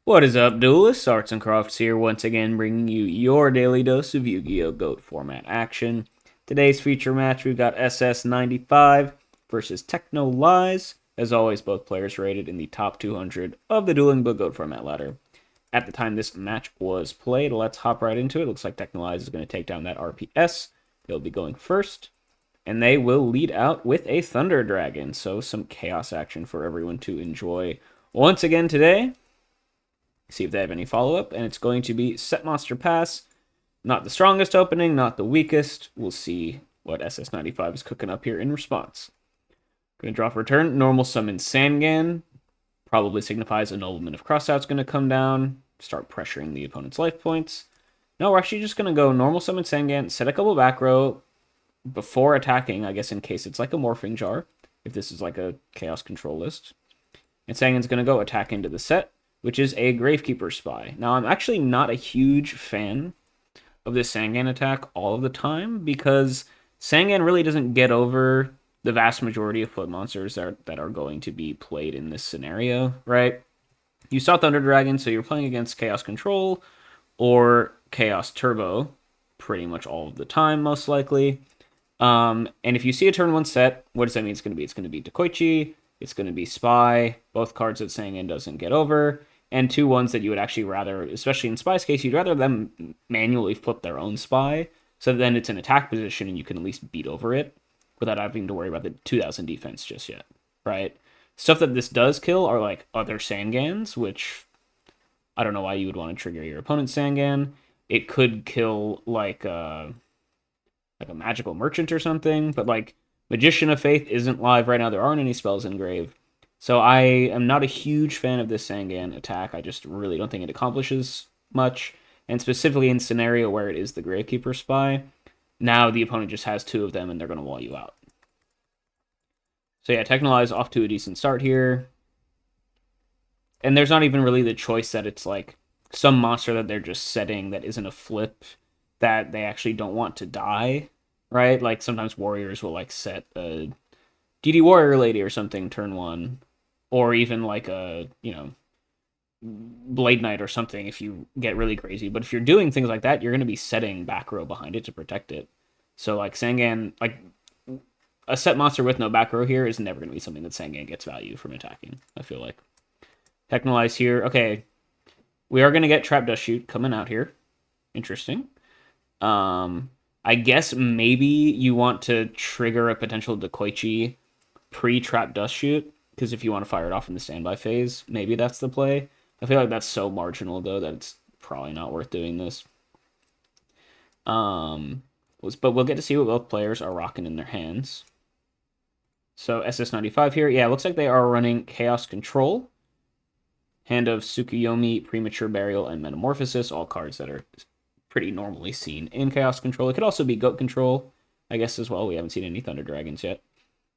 What is up, duelists? Arts and Crofts here, once again bringing you your daily dose of Yu-Gi-Oh! GOAT format action. Today's feature match, we've got SS95 versus Techno Lies. As always, both players rated in the top 200 of the Dueling Book GOAT format ladder. At the time this match was played, let's hop right into it. Looks like Techno Lies is going to take down that RPS. They'll be going first, and they will lead out with a Thunder Dragon, so some chaos action for everyone to enjoy once again today. See if they have any follow-up, and it's going to be Set Monster Pass. Not the strongest opening, not the weakest. We'll see what SS95 is cooking up here in response. Going to drop return. Normal summon Sangan. Probably signifies Annulment of Crossout's going to come down. Start pressuring the opponent's life points. No, we're actually just going to go normal summon Sangan, set a couple back row before attacking, I guess in case it's like a Morphing Jar, if this is like a Chaos Control list. And Sangan's going to go attack into the set, which is a Gravekeeper Spy. Now, I'm actually not a huge fan of this Sangan attack all of the time, because Sangan really doesn't get over the vast majority of foot monsters that are going to be played in this scenario, right? You saw Thunder Dragon, so you're playing against Chaos Control or Chaos Turbo pretty much all of the time, most likely. And if you see a turn 1 set, what does that mean it's going to be? It's going to be Dekoichi, it's going to be Spy, both cards that Sangan doesn't get over, and 2 ones that you would actually rather, especially in Spy's case, you'd rather them manually flip their own Spy, so then it's an attack position and you can at least beat over it without having to worry about the 2,000 defense just yet, right? Stuff that this does kill are like other Sangans, which I don't know why you would want to trigger your opponent's Sangan. It could kill like a magical merchant or something, but like Magician of Faith isn't live right now. There aren't any spells in grave. So I am not a huge fan of this Sangan attack. I just really don't think it accomplishes much. And specifically in scenario where it is the Gravekeeper Spy, now the opponent just has 2 of them and they're going to wall you out. So yeah, Technolize off to a decent start here. And there's not even really the choice that it's like some monster that they're just setting that isn't a flip that they actually don't want to die, right? Like sometimes warriors will like set a DD Warrior Lady or something turn 1, or even like a, Blade Knight or something if you get really crazy. But if you're doing things like that, you're going to be setting back row behind it to protect it. So like Sangan, like a set monster with no back row here is never going to be something that Sangan gets value from attacking, I feel like. Technolize here. Okay, we are going to get Trap Dust Shoot coming out here. Interesting. I guess maybe you want to trigger a potential Dekoichi pre-Trap Dust Shoot, because if you want to fire it off in the standby phase, maybe that's the play. I feel like that's so marginal, though, that it's probably not worth doing this. But we'll get to see what both players are rocking in their hands. So SS95 here. Yeah, it looks like they are running Chaos Control, Hand of Tsukuyomi, Premature Burial, and Metamorphosis, all cards that are pretty normally seen in Chaos Control. It could also be Goat Control, I guess, as well. We haven't seen any Thunder Dragons yet.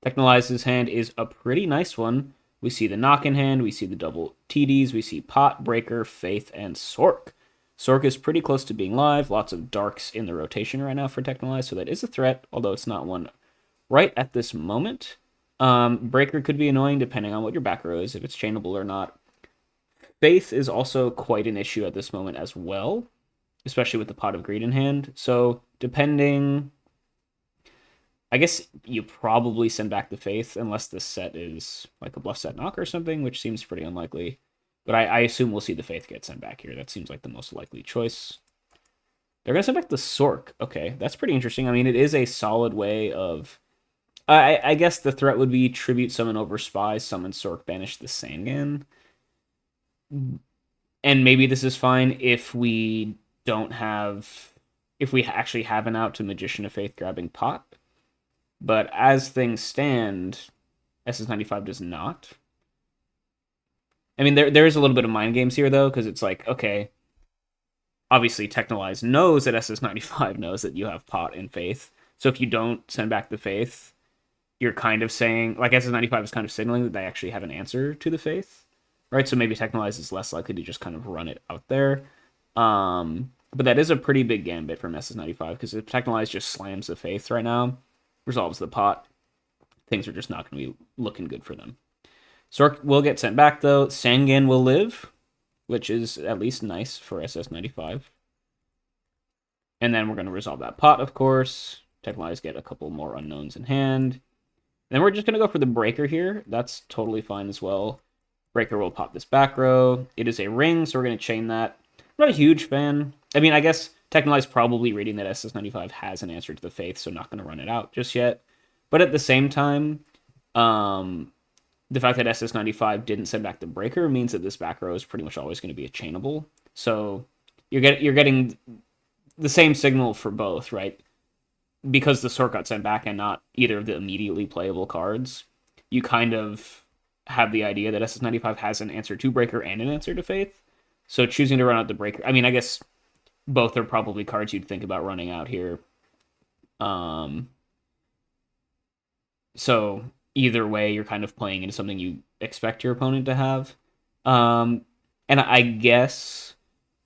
Technolize's hand is a pretty nice one. We see the knock in hand, we see the double TDs, we see Pot, Breaker, Faith, and Sork. Sork is pretty close to being live. Lots of darks in the rotation right now for Technolize, so that is a threat, although it's not one right at this moment. Breaker could be annoying depending on what your back row is, if it's chainable or not. Faith is also quite an issue at this moment as well, especially with the Pot of Greed in hand. So depending, I guess you probably send back the Faith unless the set is like a bluff set knock or something, which seems pretty unlikely. But I assume we'll see the Faith get sent back here. That seems like the most likely choice. They're going to send back the Sork. Okay, that's pretty interesting. I mean, it is a solid way of... I guess the threat would be Tribute Summon over Spy, Summon Sork, Banish the Sangan. And maybe this is fine if we don't have... if we actually have an out to Magician of Faith grabbing Pot. But as things stand, SS95 does not. I mean, there is a little bit of mind games here, though, because it's like, okay, obviously Technolize knows that SS95 knows that you have Pot and Faith. So if you don't send back the Faith, you're kind of saying, like, SS95 is kind of signaling that they actually have an answer to the Faith, right? So maybe Technolize is less likely to just kind of run it out there. But that is a pretty big gambit from SS95, because if Technolize just slams the Faith right now, resolves the Pot, things are just not going to be looking good for them. Sork will get sent back, though. Sangan will live. which is at least nice for SS95. And then we're going to resolve that pot, of course. Technolize get a couple more unknowns in hand. Then we're just going to go for the breaker here. That's totally fine as well. Breaker will pop this back row. It is a ring, so we're going to chain that. I'm not a huge fan. I mean, I guess Technolize probably reading that SS95 has an answer to the faith, so not going to run it out just yet. But at the same time, the fact that SS95 didn't send back the breaker means that this back row is pretty much always going to be a chainable. So you're getting the same signal for both, right? Because the sort got sent back and not either of the immediately playable cards, you kind of have the idea that SS95 has an answer to breaker and an answer to faith. So choosing to run out the breaker, I mean, I guess both are probably cards you'd think about running out here. So either way, you're kind of playing into something you expect your opponent to have. And I guess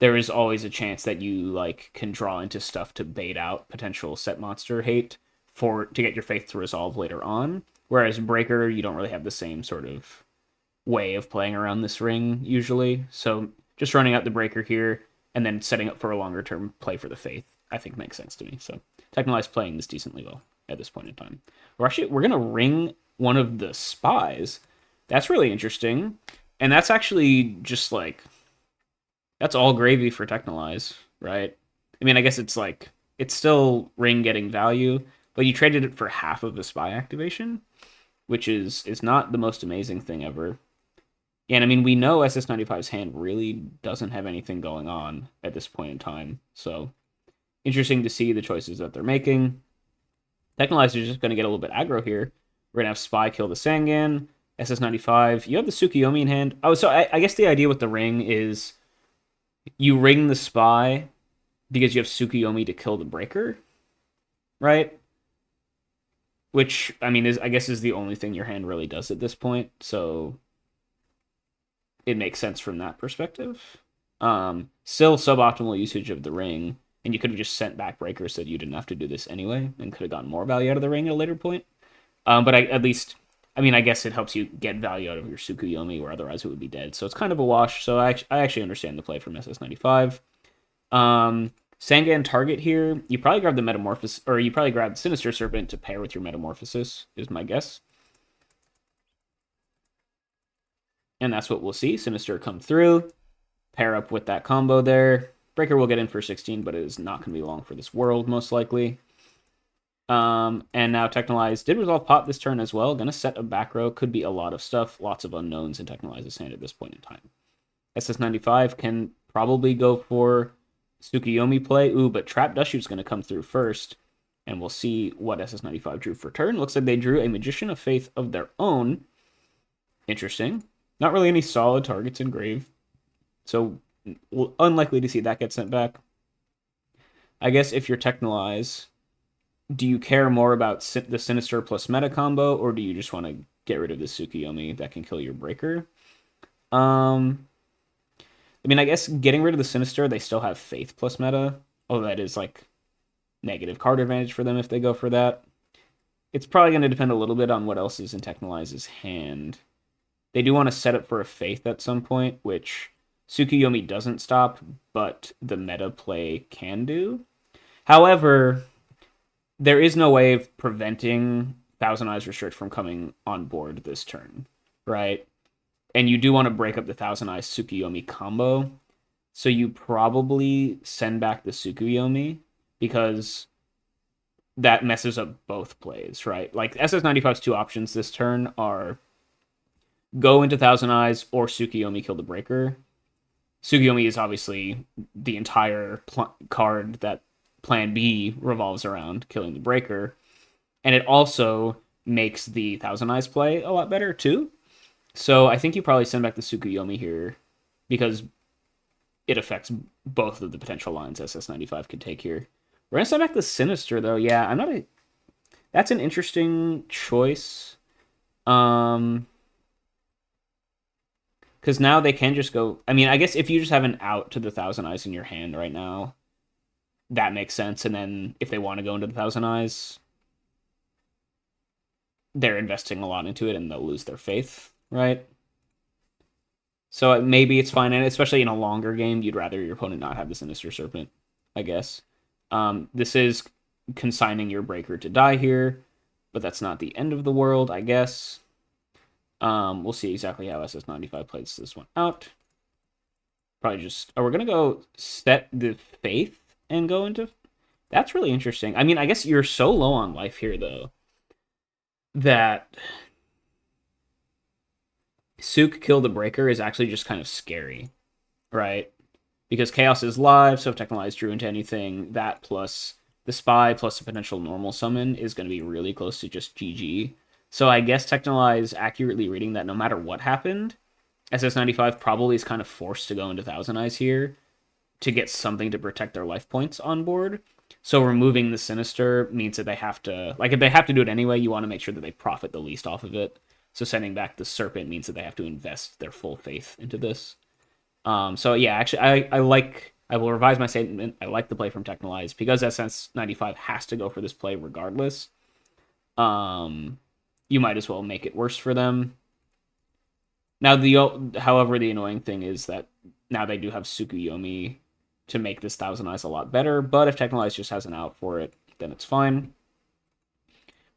there is always a chance that you like can draw into stuff to bait out potential set monster hate to get your faith to resolve later on. Whereas breaker, you don't really have the same sort of way of playing around this ring usually. So just running out the breaker here and then setting up for a longer term play for the faith, I think makes sense to me. So Technolize playing this decently well at this point in time. We're gonna ring one of the spies. That's really interesting. And that's actually just like, that's all gravy for Technolize, right? I mean, I guess it's like, it's still ring getting value, but you traded it for half of a spy activation, which is not the most amazing thing ever. And I mean, we know SS95's hand really doesn't have anything going on at this point in time. So interesting to see the choices that they're making. Technolize is just going to get a little bit aggro here. We're going to have Spy kill the Sangan, SS95. You have the Tsukiyomi in hand. Oh, so I guess the idea with the ring is you ring the Spy because you have Tsukiyomi to kill the Breaker, right? Which, I mean, I guess is the only thing your hand really does at this point. So it makes sense from that perspective. Still suboptimal usage of the ring, and you could have just sent back Breaker so that you didn't have to do this anyway, and could have gotten more value out of the ring at a later point. But at least, I mean, I guess it helps you get value out of your Tsukuyomi, where otherwise it would be dead. So it's kind of a wash. So I actually understand the play from SS95. Sangan target here. You probably grab the Metamorphosis, or you probably grab Sinister Serpent to pair with your Metamorphosis, is my guess. And that's what we'll see. Sinister come through, pair up with that combo there. Breaker will get in for 16, but it is not going to be long for this world, most likely. And now Technolize did resolve pot this turn as well. Gonna set a back row. Could be a lot of stuff. Lots of unknowns in Technolize's hand at this point in time. SS95 can probably go for Tsukiyomi play. Ooh, but Trap Dust Shoot's gonna come through first. And we'll see what SS95 drew for turn. Looks like they drew a Magician of Faith of their own. Interesting. Not really any solid targets in grave. So unlikely to see that get sent back. I guess if you're Technolize, do you care more about the Sinister plus meta combo, or do you just want to get rid of the Tsukiyomi that can kill your Breaker? I mean, I guess getting rid of the Sinister, they still have Faith plus meta. Although that is like negative card advantage for them if they go for that. It's probably going to depend a little bit on what else is in Technolize's hand. They do want to set up for a Faith at some point, which Tsukiyomi doesn't stop, but the meta play can do. However, there is no way of preventing Thousand Eyes Restrict from coming on board this turn, right? And you do want to break up the Thousand Eyes Tsukiyomi combo, so you probably send back the Tsukiyomi, because that messes up both plays, right? Like, SS95's two options this turn are go into Thousand Eyes or Tsukiyomi kill the Breaker. Tsukiyomi is obviously the entire card that Plan B revolves around killing the Breaker. And it also makes the Thousand Eyes play a lot better, too. So I think you probably send back the Tsukuyomi here, because it affects both of the potential lines SS95 could take here. We're going to send back the Sinister, though. Yeah, that's an interesting choice. Because now they can just go... I mean, I guess if you just have an out to the Thousand Eyes in your hand right now, that makes sense. And then if they want to go into the Thousand Eyes, they're investing a lot into it and they'll lose their faith, right? So maybe it's fine, and especially in a longer game, you'd rather your opponent not have the Sinister Serpent, I guess. This is consigning your breaker to die here, but that's not the end of the world, I guess. We'll see exactly how SS95 plays this one out. Probably just... Oh, we're going to go set the Faith and go into... That's really interesting. I mean, I guess you're so low on life here, though, that Sook kill the breaker is actually just kind of scary, right? Because Chaos is live, so if Technolize drew into anything, that plus the Spy plus a potential normal summon is going to be really close to just GG. So I guess Technolize accurately reading that no matter what happened, SS95 probably is kind of forced to go into Thousand Eyes here to get something to protect their life points on board. So removing the Sinister means that they have to, like if they have to do it anyway, you want to make sure that they profit the least off of it. So sending back the Serpent means that they have to invest their full faith into this. So yeah, actually, I will revise my statement. I like the play from Technolize because SS95 has to go for this play regardless. You might as well make it worse for them. Now, however, the annoying thing is that now they do have Tsukuyomi to make this Thousand Eyes a lot better, but if Technolize just has an out for it, then it's fine.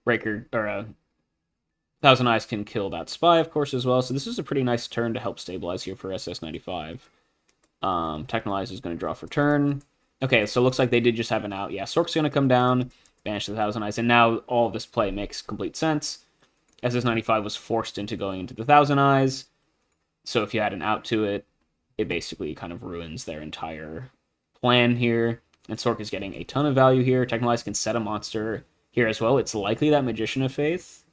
Breaker, or Thousand Eyes can kill that Spy, of course, as well, so this is a pretty nice turn to help stabilize here for SS95. Technolize is going to draw for turn. Okay, so it looks like they did just have an out. Yeah, Sork's going to come down, banish the Thousand Eyes, and now all of this play makes complete sense. SS95 was forced into going into the Thousand Eyes, so if you had an out to it, it basically kind of ruins their entire plan here. And Sork is getting a ton of value here. Technolize can set a monster here as well. It's likely that Magician of Faith.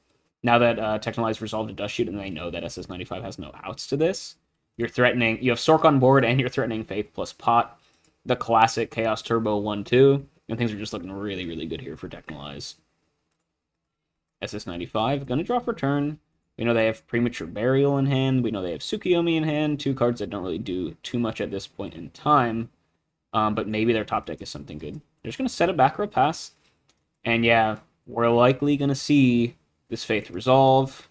Now that Technolize resolved a Dust Shoot and they know that SS95 has no outs to this, you have Sork on board and you're threatening Faith plus Pot, the classic Chaos Turbo 1-2, and things are just looking really, really good here for Technolize. SS95, gonna draw for turn. We know they have Premature Burial in hand. We know they have Tsukuyomi in hand, two cards that don't really do too much at this point in time, but maybe their top deck is something good. They're just gonna set a back row pass, and yeah, we're likely gonna see this Faith resolve.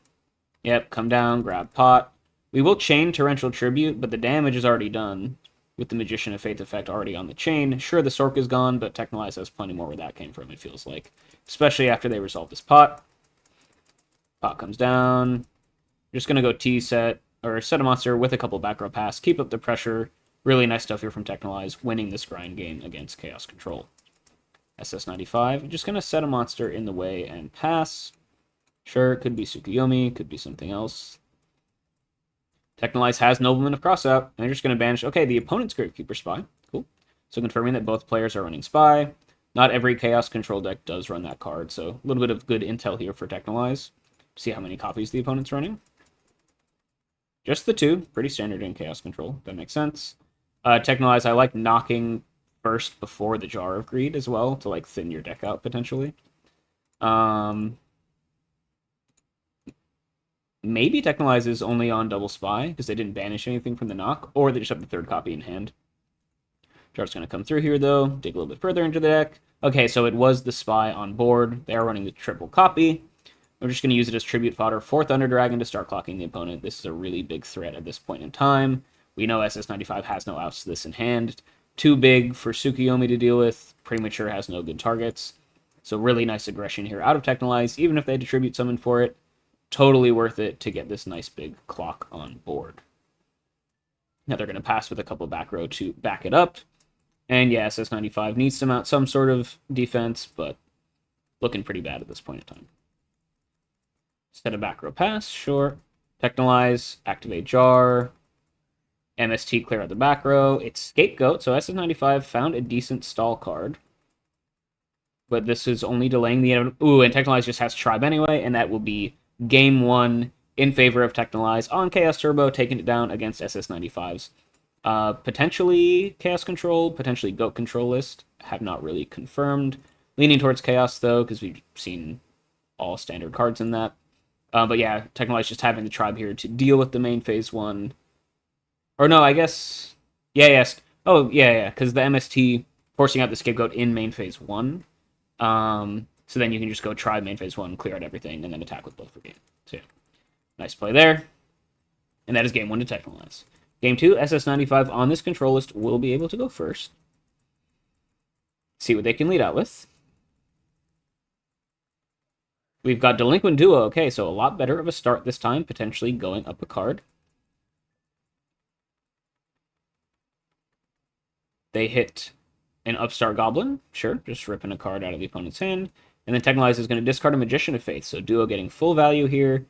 Yep, come down, grab Pot. We will chain Torrential Tribute, but the damage is already done with the Magician of Faith effect already on the chain. Sure, the Sork is gone, but Technolize has plenty more where that came from, it feels like. Especially after they resolve this Pot. Pot comes down. You're just going to go T-set, or set a monster with a couple back row pass. Keep up the pressure. Really nice stuff here from Technolize, winning this grind game against Chaos Control. SS95, just going to set a monster in the way and pass. Sure, it could be Tsukuyomi, could be something else. Technolize has Nobleman of Crossout, and they're just going to banish... Okay, the opponent's Gravekeeper Spy. Cool. So confirming that both players are running Spy. Not every Chaos Control deck does run that card, so a little bit of good intel here for Technolize. See how many copies the opponent's running. Just the two. Pretty standard in Chaos Control. That makes sense. Technolize, I like knocking first before the Jar of Greed as well, to like thin your deck out, potentially. Maybe Technolize is only on double Spy, because they didn't banish anything from the knock, or they just have the third copy in hand. Jar's going to come through here, though. Dig a little bit further into the deck. Okay, so it was the Spy on board. They are running the triple copy. We're just going to use it as tribute fodder for Thunder Dragon to start clocking the opponent. This is a really big threat at this point in time. We know SS95 has no outs to this in hand. Too big for Tsukuyomi to deal with. Premature has no good targets. So really nice aggression here out of Technolize, even if they had to tribute summon for it. Totally worth it to get this nice big clock on board. Now they're going to pass with a couple back row to back it up. And yeah, SS95 needs to mount some sort of defense, but looking pretty bad at this point in time. Set a back row pass, sure. Technolize, activate Jar. MST clear out the back row. It's Scapegoat, so SS95 found a decent stall card. But this is only delaying the end. Ooh, and Technolize just has Tribe anyway, and that will be game one in favor of Technolize on Chaos Turbo, taking it down against SS95's. Potentially Chaos Control, potentially Goat Control list. Have not really confirmed. Leaning towards Chaos, though, because we've seen all standard cards in that. But yeah, Technolize just having the Tribe here to deal with the main phase one. Or no, I guess... Yeah, yes. Oh, yeah, because the MST forcing out the Scapegoat in main phase one. So then you can just go Tribe main phase one, clear out everything, and then attack with both for game. So yeah, nice play there. And that is game one to Technolize. Game 2, SS95 on this control list will be able to go first. See what they can lead out with. We've got Delinquent Duo. Okay, so a lot better of a start this time, potentially going up a card. They hit an Upstart Goblin. Sure, just ripping a card out of the opponent's hand. And then Technolize is going to discard a Magician of Faith. So Duo getting full value here.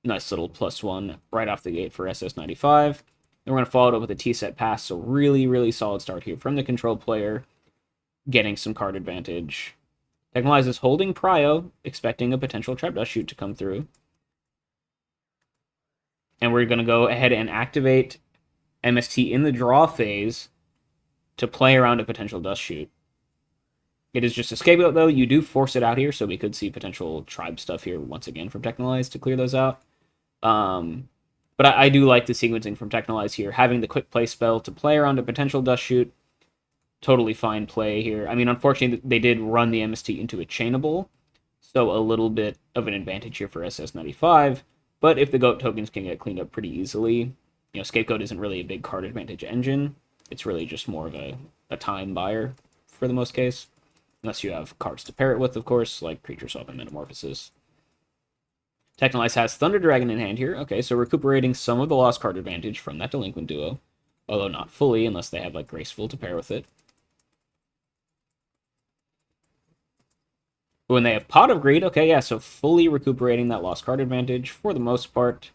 Nice little +1 right off the gate for SS95. Then we're going to follow it up with a T-set pass. So really, really solid start here from the control player. Getting some card advantage. Technolize is holding Prio, expecting a potential Trap Dust Shoot to come through. And we're going to go ahead and activate MST in the draw phase to play around a potential Dust Shoot. It is just a scapegoat, though. You do force it out here, so we could see potential tribe stuff here once again from Technolize to clear those out. But I do like the sequencing from Technolize here. Having the quick play spell to play around a potential Dust Shoot. Totally fine play here. I mean, unfortunately, they did run the MST into a chainable, so a little bit of an advantage here for SS95. But if the GOAT tokens can get cleaned up pretty easily, you know, Scapegoat isn't really a big card advantage engine. It's really just more of a time buyer for the most case. Unless you have cards to pair it with, of course, like Creature Swap and Metamorphosis. Technolize has Thunder Dragon in hand here. Okay, so recuperating some of the lost card advantage from that Delinquent Duo. Although not fully, unless they have, like, Graceful to pair with it. When they have Pot of Greed, okay, yeah, so fully recuperating that lost card advantage for the most part.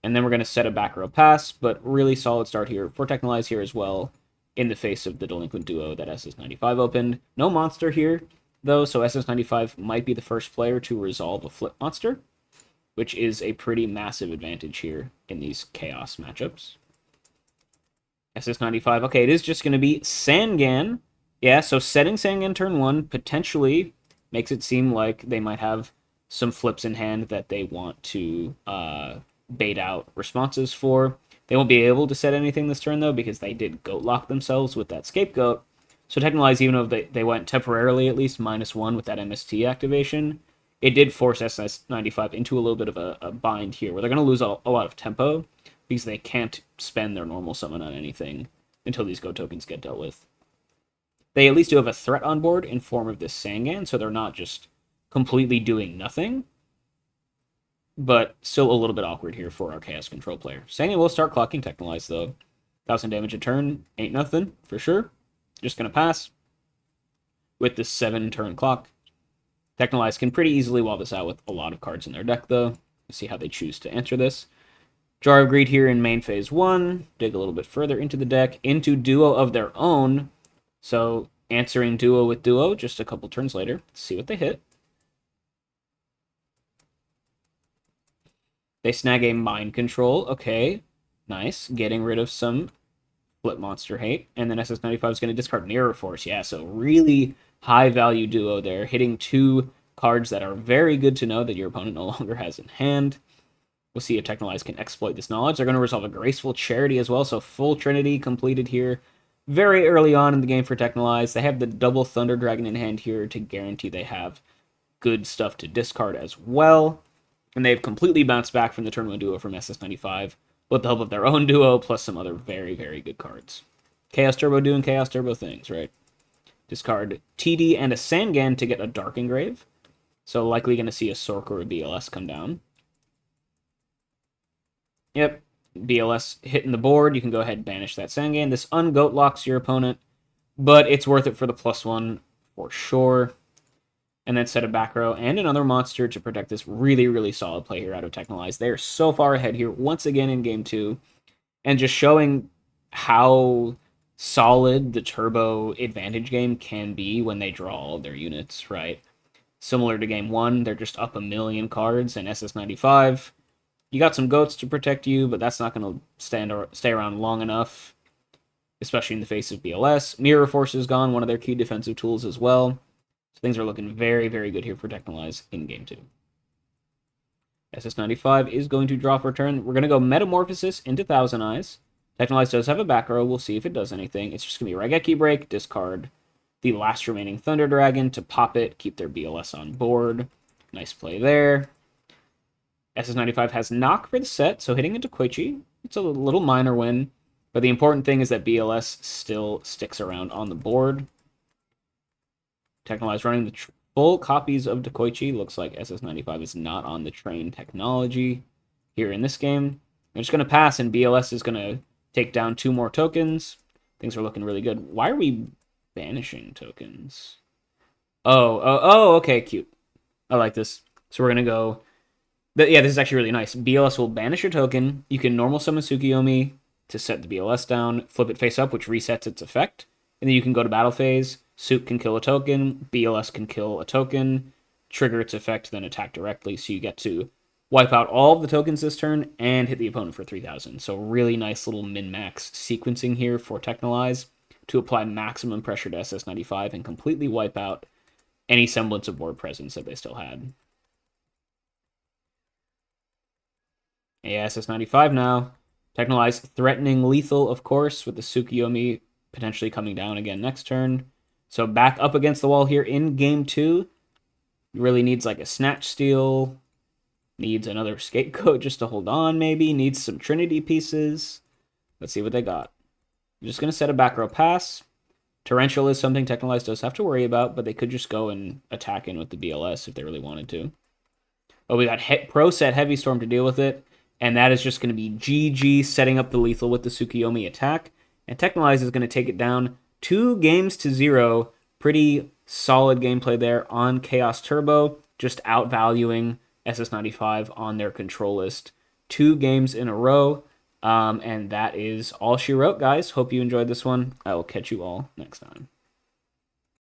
And then we're going to set a back row pass, but really solid start here for Technolize here as well, in the face of the Delinquent Duo that SS95 opened. No monster here, though, so SS95 might be the first player to resolve a flip monster, which is a pretty massive advantage here in these Chaos matchups. SS95, okay, it is just going to be Sangan. Yeah, so setting Sangan turn 1 potentially makes it seem like they might have some flips in hand that they want to bait out responses for. They won't be able to set anything this turn, though, because they did Goat Lock themselves with that Scapegoat. So Technolize, even though they went temporarily at least -1 with that MST activation, it did force SS95 into a little bit of a bind here, where they're going to lose a lot of tempo, because they can't spend their normal summon on anything until these Goat tokens get dealt with. They at least do have a threat on board in form of this Sangan, so they're not just completely doing nothing. But still a little bit awkward here for our Chaos Control player. Sangan will start clocking Technolize, though. 1,000 damage a turn ain't nothing, for sure. Just going to pass with this 7-turn clock. Technolize can pretty easily wall this out with a lot of cards in their deck, though. Let's see how they choose to answer this. Jar of Greed here in main phase 1. Dig a little bit further into the deck, into Duo of their own. So, answering Duo with Duo just a couple turns later. Let's see what they hit. They snag a Mind Control. Okay, nice. Getting rid of some Flip Monster hate. And then SS95 is going to discard Mirror Force. Yeah, so really high-value Duo there. Hitting 2 cards that are very good to know that your opponent no longer has in hand. We'll see if Technolize can exploit this knowledge. They're going to resolve a Graceful Charity as well, so full Trinity completed here. Very early on in the game for Technolize. They have the double Thunder Dragon in hand here to guarantee they have good stuff to discard as well. And they've completely bounced back from the turn 1 Duo from SS95 with the help of their own Duo, plus some other very, very good cards. Chaos Turbo doing Chaos Turbo things, right? Discard TD and a Sangan to get a Dark Engrave. So likely going to see a Sork or a BLS come down. Yep, BLS hitting the board. You can go ahead and banish that Sangan. This ungoat locks your opponent, but it's worth it for the +1 for sure. And then set a back row and another monster to protect this really, really solid play here out of Technolize. They are so far ahead here once again in game 2, and just showing how solid the turbo advantage game can be when they draw all their units, right? Similar to game 1, they're just up a million cards, and SS95, you got some goats to protect you, but that's not going to stay around long enough, especially in the face of BLS. Mirror Force is gone, one of their key defensive tools as well. So things are looking very, very good here for Technolize in game 2. SS95 is going to draw for a turn. We're going to go Metamorphosis into Thousand Eyes. Technolize does have a back row. We'll see if it does anything. It's just going to be Raigeki Break, discard the last remaining Thunder Dragon to pop it, keep their BLS on board. Nice play there. SS95 has Knock for the set, so hitting into Koichi. It's a little minor win, but the important thing is that BLS still sticks around on the board. Technolize running the full copies of Dekoichi. Looks like SS95 is not on the train technology here in this game. I'm just going to pass, and BLS is going to take down 2 more tokens. Things are looking really good. Why are we banishing tokens? Oh, okay, cute. I like this. So we're going to go... Yeah, this is actually really nice. BLS will banish your token. You can normal summon Tsukiyomi to set the BLS down, flip it face up, which resets its effect. And then you can go to battle phase. Suit can kill a token. BLS can kill a token, trigger its effect, then attack directly. So you get to wipe out all of the tokens this turn and hit the opponent for 3,000. So really nice little min-max sequencing here for Technolize to apply maximum pressure to SS95 and completely wipe out any semblance of board presence that they still had. Yeah, SS95 now. Technolize threatening lethal, of course, with the Tsukiyomi potentially coming down again next turn. So back up against the wall here in game 2. Really needs like a Snatch Steal. Needs another Scapegoat just to hold on, maybe. Needs some Trinity pieces. Let's see what they got. I'm just going to set a back row pass. Torrential is something Technolize does have to worry about, but they could just go and attack in with the BLS if they really wanted to. Oh, we got Pro Set Heavy Storm to deal with it. And that is just going to be GG setting up the lethal with the Tsukiyomi attack. And Technolize is going to take it down 2-0. Pretty solid gameplay there on Chaos Turbo. Just outvaluing SS95 on their control list. 2 games in a row. And that is all she wrote, guys. Hope you enjoyed this one. I will catch you all next time.